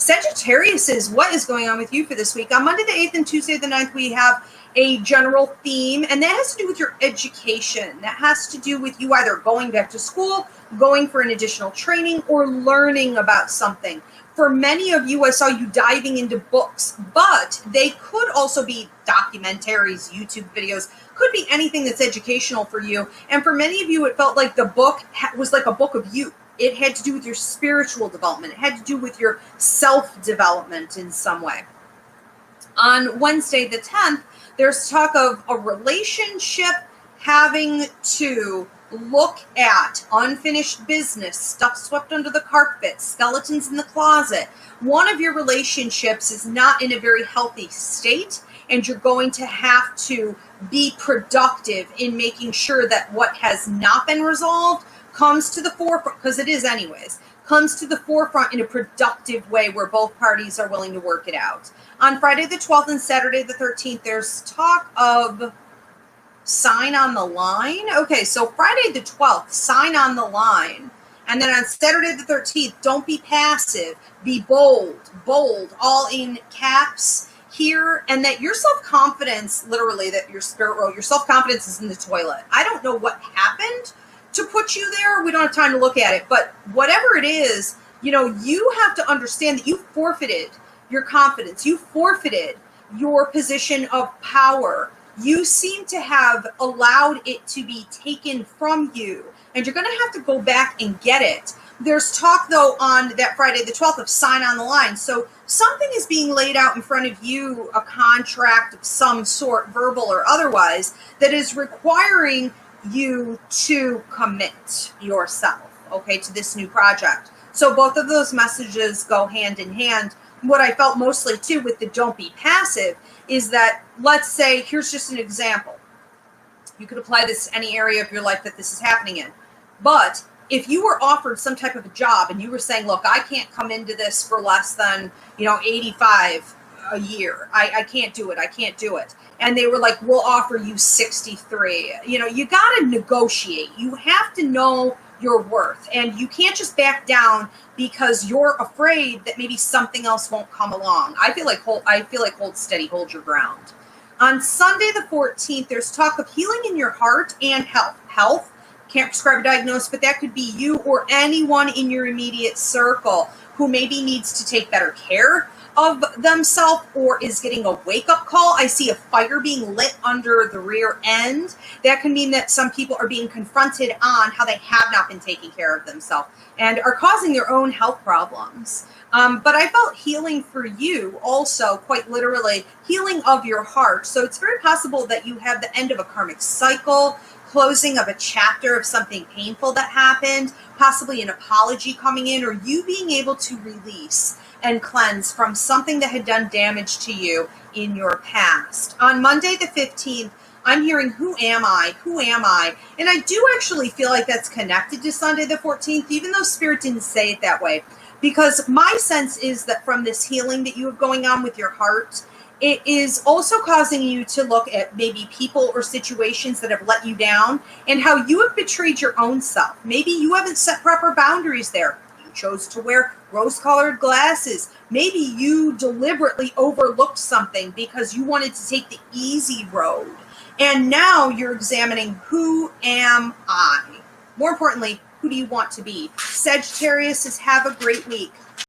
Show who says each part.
Speaker 1: Sagittarius is what is going on with you for this week. On Monday the 8th and Tuesday the 9th, we have a general theme, and that has to do with your education. That has to do with you either going back to school, going for an additional training, or learning about something. For many of you, I saw you diving into books, but they could also be documentaries, YouTube videos, could be anything that's educational for you. And for many of you, it felt like the book was like a book of you. It had to do with your spiritual development. It had to do with your self-development in some way. On Wednesday the 10th, there's talk of a relationship having to look at unfinished business, stuff swept under the carpet, skeletons in the closet. One of your relationships is not in a very healthy state, and you're going to have to be productive in making sure that what has not been resolved comes to the forefront, because it is anyways, comes to the forefront in a productive way where both parties are willing to work it out. On Friday the 12th and Saturday the 13th, there's talk of sign on the line. Okay, so Friday the 12th, sign on the line. And then on Saturday the 13th, don't be passive, be bold, all in caps here. And that your self-confidence, literally that your spirit world, your self-confidence is in the toilet. I don't know what happened to put you there. We don't have time to look at it, but whatever it is, you know, you have to understand that you forfeited your confidence. You forfeited your position of power. You seem to have allowed it to be taken from you, and you're going to have to go back and get it. There's talk, though, on that Friday the 12th of sign on the line. So something is being laid out in front of you, a contract of some sort, verbal or otherwise, that is requiring you to commit yourself, okay, to this new project. So both of those messages go hand in hand. What I felt mostly too with the don't be passive is that, let's say, here's just an example. You could apply this to any area of your life that this is happening in. But if you were offered some type of a job and you were saying, look, I can't come into this for less than, 85 a year. I can't do it. I can't do it. And they were like, we'll offer you 63. You got to negotiate. You have to know your worth, and you can't just back down because you're afraid that maybe something else won't come along. I feel like hold steady, hold your ground. On Sunday the 14th, there's talk of healing in your heart and health. Health, can't prescribe a diagnosis, but that could be you or anyone in your immediate circle who maybe needs to take better care of themselves or is getting a wake-up call. I see a fire being lit under the rear end. That can mean that some people are being confronted on how they have not been taking care of themselves and are causing their own health problems. But I felt healing for you also, quite literally, healing of your heart. So it's very possible that you have the end of a karmic cycle, closing of a chapter of something painful that happened, possibly an apology coming in, or you being able to release and cleanse from something that had done damage to you in your past. On Monday the 15th, I'm hearing, who am I? Who am I? And I do actually feel like that's connected to Sunday the 14th, even though Spirit didn't say it that way. Because my sense is that from this healing that you have going on with your heart, it is also causing you to look at maybe people or situations that have let you down and how you have betrayed your own self. Maybe you haven't set proper boundaries there. You chose to wear rose-colored glasses. Maybe you deliberately overlooked something because you wanted to take the easy road. And now you're examining, who am I? More importantly, who do you want to be? Sagittarius, have a great week.